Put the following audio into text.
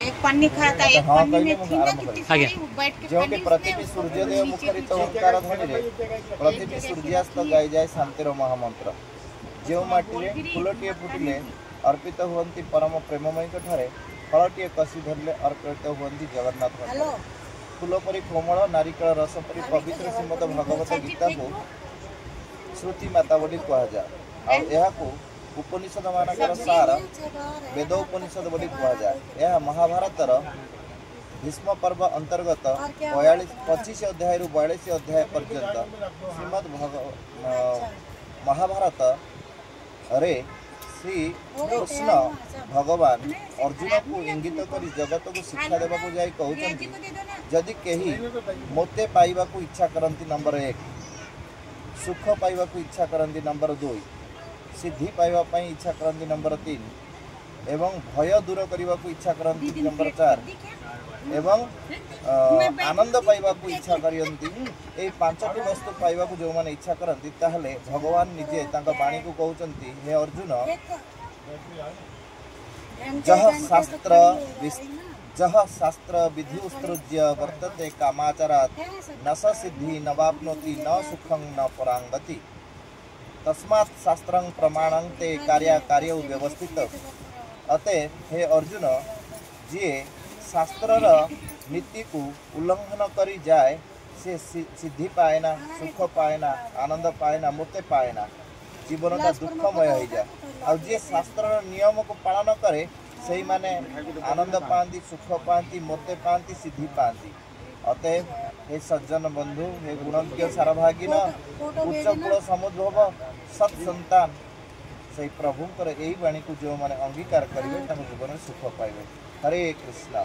एक पन्नी खाता है, एक पन्नी में थी ना कितनी सारी, वो बैठ के जो पन्नी कि प्रतिपि सूर्योदय मुखरित ओंकार ध्वनि रे प्रतिपि सूर्यास्त गाई जाए शांतिर महामंत्र। जो माटी रे फूलटिए फुटिले अर्पित हुअंती परम प्रेममय ठारे फलटिए कसी धरले अर्पित हुअंती जगन्नाथ मंदिर। फूल परी कोमल नारिकेल रस परी पवित्र श्रीमद भगवत गीता को श्रुति माता बोली कहा जाए। यह उपनिषद मानकर सार वेद उपनिषद बोली कहा जाए। यह महाभारतर भीष्म पर्व अंतर्गत 25 अध्याय 42 अध्याय पर्यंत श्रीमद महाभारत रे श्री कृष्ण भगवान अर्जुन को इंगित कर जगत को शिक्षा देवा को जाई कहउछंती जदि केही मोते पाइबा को इच्छा करंती नंबर 1, सुख पाइबा को इच्छा करंती नंबर 2, सिद्धि पाइबा पई इच्छा करंती नंबर 3 एवं भय दूर करबा को इच्छा करंती नंबर 4 एवं आनंद पाइबा को इच्छा करंती ए पांचटी वस्तु पाइबा को जो माने इच्छा करंती ताहले भगवान निजे तांका वाणी को कहउछंती हे अर्जुन जह शास्त्र विधि उत्सृज्य वर्तते कामाचरात् न स सिद्धि न वाप्नोति न सुखं न परांगति तस्मात् शास्त्रं प्रमाणं ते कार्य व्यवस्थित। अतः हे अर्जुन जी शास्त्रर नीति को उल्लंघन करी जाए से सिद्धि पाएना, सुख पाएना, आनंद पाएना, मुक्ति पाएना, जीवन का दुखमय हो जाए। और जे शास्त्र नियम को पालन करे सही माने आनंद पाती, सुख पाती, मुक्ति पाती, सिद्धि पाती। अतएव हे सज्जन बंधु, हे गुणज्ञ सारभागिन, उच्च कुल समुद्भव सत संतान से प्रभुंकर यही वाणी को जो माने अंगीकार करेंगे जीवन में सुख पाइबे। हरे कृष्णा।